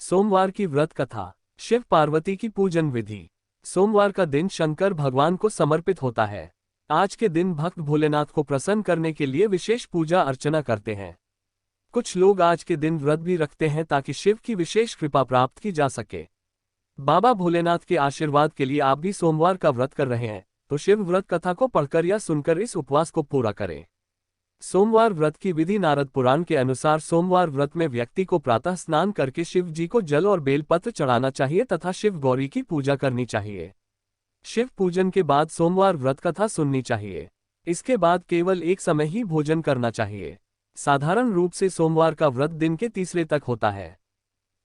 सोमवार की व्रत कथा। शिव पार्वती की पूजन विधि। सोमवार का दिन शंकर भगवान को समर्पित होता है। आज के दिन भक्त भोलेनाथ को प्रसन्न करने के लिए विशेष पूजा अर्चना करते हैं। कुछ लोग आज के दिन व्रत भी रखते हैं ताकि शिव की विशेष कृपा प्राप्त की जा सके। बाबा भोलेनाथ के आशीर्वाद के लिए आप भी सोमवार का व्रत कर रहे हैं तो शिव व्रत कथा को पढ़कर या सुनकर इस उपवास को पूरा करें। सोमवार व्रत की विधि। नारद पुराण के अनुसार सोमवार व्रत में व्यक्ति को प्रातः स्नान करके शिव जी को जल और बेलपत्र चढ़ाना चाहिए तथा शिव गौरी की पूजा करनी चाहिए। शिव पूजन के बाद सोमवार व्रत कथा सुननी चाहिए। इसके बाद केवल एक समय ही भोजन करना चाहिए। साधारण रूप से सोमवार का व्रत दिन के तीसरे तक होता है,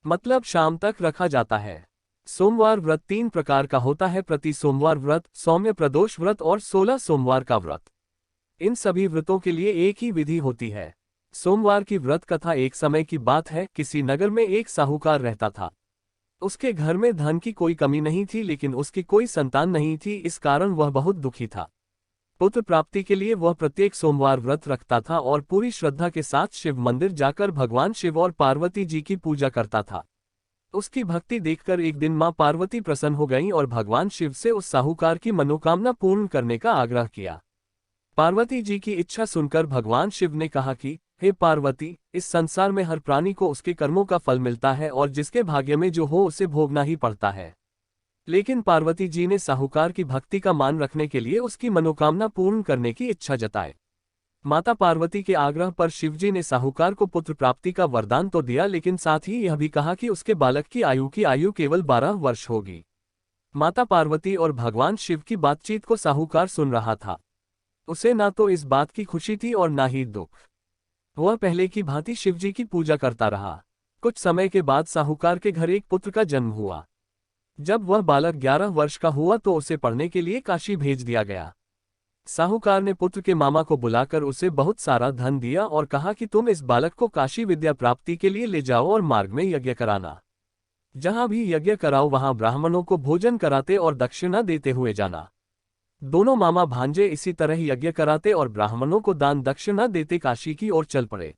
मतलब शाम तक रखा जाता है। सोमवार व्रत 3 प्रकार का होता है: प्रति सोमवार व्रत, सौम्य प्रदोष व्रत और 16 सोमवार का व्रत। इन सभी व्रतों के लिए एक ही विधि होती है। सोमवार की व्रत कथा। एक समय की बात है, किसी नगर में एक साहूकार रहता था। उसके घर में धन की कोई कमी नहीं थी, लेकिन उसकी कोई संतान नहीं थी। इस कारण वह बहुत दुखी था। पुत्र प्राप्ति के लिए वह प्रत्येक सोमवार व्रत रखता था और पूरी श्रद्धा के साथ शिव मंदिर जाकर भगवान शिव और पार्वती जी की पूजा करता था। उसकी भक्ति देखकर एक दिन मां पार्वती प्रसन्न हो गईं और भगवान शिव से उस साहूकार की मनोकामना पूर्ण करने का आग्रह किया। पार्वती जी की इच्छा सुनकर भगवान शिव ने कहा कि हे पार्वती, इस संसार में हर प्राणी को उसके कर्मों का फल मिलता है और जिसके भाग्य में जो हो उसे भोगना ही पड़ता है। लेकिन पार्वती जी ने साहूकार की भक्ति का मान रखने के लिए उसकी मनोकामना पूर्ण करने की इच्छा जताई। माता पार्वती के आग्रह पर शिवजी ने साहूकार को पुत्र प्राप्ति का वरदान तो दिया, लेकिन साथ ही यह भी कहा कि उसके बालक की आयु केवल 12 वर्ष होगी। माता पार्वती और भगवान शिव की बातचीत को साहूकार सुन रहा था। उसे ना तो इस बात की खुशी थी और ना ही दुख। वह पहले की भांति शिवजी की पूजा करता रहा। कुछ समय के बाद साहूकार के घर एक पुत्र का जन्म हुआ। जब वह बालक 11 वर्ष का हुआ तो उसे पढ़ने के लिए काशी भेज दिया गया। साहूकार ने पुत्र के मामा को बुलाकर उसे बहुत सारा धन दिया और कहा कि तुम इस बालक को काशी विद्या प्राप्ति के लिए ले जाओ और मार्ग में यज्ञ कराना। जहां भी यज्ञ कराओ वहां ब्राह्मणों को भोजन कराते और दक्षिणा देते हुए जाना। दोनों मामा भांजे इसी तरह यज्ञ कराते और ब्राह्मणों को दान दक्षिणा देते काशी की ओर चल पड़े।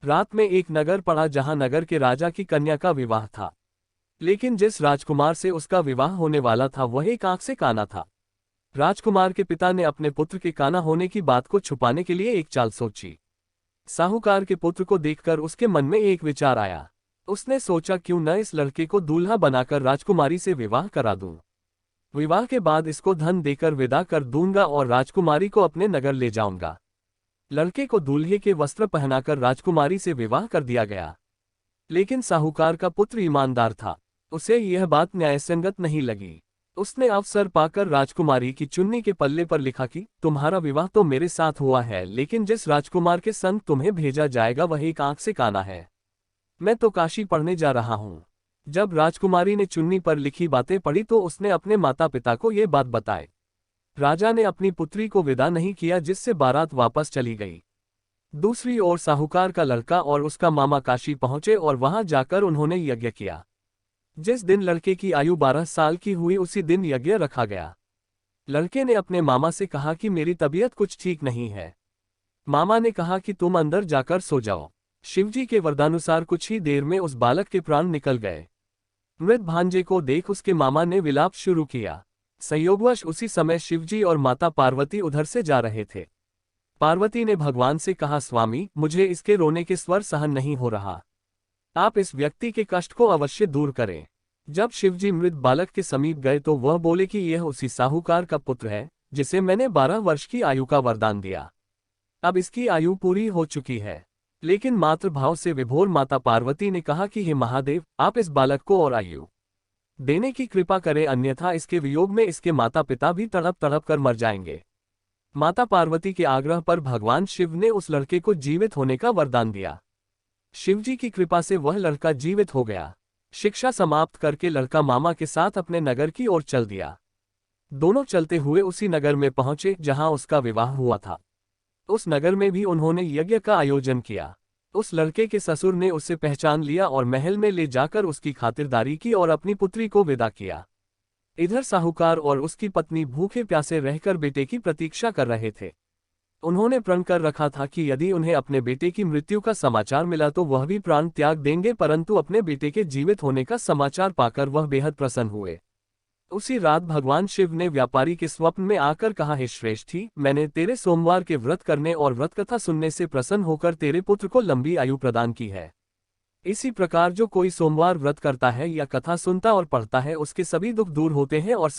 रात में एक नगर पड़ा जहां नगर के राजा की कन्या का विवाह था, लेकिन जिस राजकुमार से उसका विवाह होने वाला था वह एक आंख से काना था। राजकुमार के पिता ने अपने पुत्र के काना होने की बात को छुपाने के लिए एक चाल सोची। साहूकार के पुत्र को देखकर उसके मन में एक विचार आया। उसने सोचा, क्यों न इस लड़के को दूल्हा बनाकर राजकुमारी से विवाह करा दूं। विवाह के बाद इसको धन देकर विदा कर दूंगा और राजकुमारी को अपने नगर ले जाऊंगा। लड़के को दूल्हे के वस्त्र पहनाकर राजकुमारी से विवाह कर दिया गया। लेकिन साहूकार का पुत्र ईमानदार था। उसे यह बात न्यायसंगत नहीं लगी। उसने अवसर पाकर राजकुमारी की चुन्नी के पल्ले पर लिखा कि तुम्हारा विवाह तो मेरे साथ हुआ है, लेकिन जिस राजकुमार के संग तुम्हें भेजा जाएगा वह एक आंख से काना है। मैं तो काशी पढ़ने जा रहा हूं। जब राजकुमारी ने चुन्नी पर लिखी बातें पढ़ी तो उसने अपने माता पिता को ये बात बताई। राजा ने अपनी पुत्री को विदा नहीं किया, जिससे बारात वापस चली गई। दूसरी ओर साहूकार का लड़का और उसका मामा काशी पहुंचे और वहां जाकर उन्होंने यज्ञ किया। जिस दिन लड़के की आयु 12 साल की हुई उसी दिन यज्ञ रखा गया। लड़के ने अपने मामा से कहा कि मेरी तबीयत कुछ ठीक नहीं है। मामा ने कहा कि तुम अंदर जाकर सो जाओ। शिवजी के वरदानुसार कुछ ही देर में उस बालक के प्राण निकल गए। मृत भांजे को देख उसके मामा ने विलाप शुरू किया। संयोगवश उसी समय शिवजी और माता पार्वती उधर से जा रहे थे। पार्वती ने भगवान से कहा, स्वामी, मुझे इसके रोने के स्वर सहन नहीं हो रहा। आप इस व्यक्ति के कष्ट को अवश्य दूर करें। जब शिवजी मृत बालक के समीप गए तो वह बोले कि यह उसी साहूकार का पुत्र है जिसे मैंने 12 वर्ष की आयु का वरदान दिया। अब इसकी आयु पूरी हो चुकी है। लेकिन मातृभाव से विभोर माता पार्वती ने कहा कि हे महादेव, आप इस बालक को और आयु देने की कृपा करें, अन्यथा इसके वियोग में इसके माता पिता भी तड़प तड़प कर मर जाएंगे। माता पार्वती के आग्रह पर भगवान शिव ने उस लड़के को जीवित होने का वरदान दिया। शिवजी की कृपा से वह लड़का जीवित हो गया। शिक्षा समाप्त करके लड़का मामा के साथ अपने नगर की ओर चल दिया। दोनों चलते हुए उसी नगर में पहुंचे जहां उसका विवाह हुआ था। उस नगर में भी उन्होंने यज्ञ का आयोजन किया। उस लड़के के ससुर ने उसे पहचान लिया और महल में ले जाकर उसकी खातिरदारी की और अपनी पुत्री को विदा किया। इधर साहूकार और उसकी पत्नी भूखे प्यासे रहकर बेटे की प्रतीक्षा कर रहे थे। उन्होंने प्रण कर रखा था कि यदि उन्हें अपने बेटे की मृत्यु का समाचार मिला तो वह भी प्राण त्याग देंगे, परंतु अपने बेटे के जीवित होने का समाचार पाकर वह बेहद प्रसन्न हुए। उसी रात भगवान शिव ने व्यापारी के स्वप्न में आकर कहा, हे श्रेष्ठी, मैंने तेरे सोमवार के व्रत करने और व्रत कथा सुनने से प्रसन्न होकर तेरे पुत्र को लंबी आयु प्रदान की है। इसी प्रकार जो कोई सोमवार व्रत करता है या कथा सुनता और पढ़ता है उसके सभी दुख दूर होते हैं और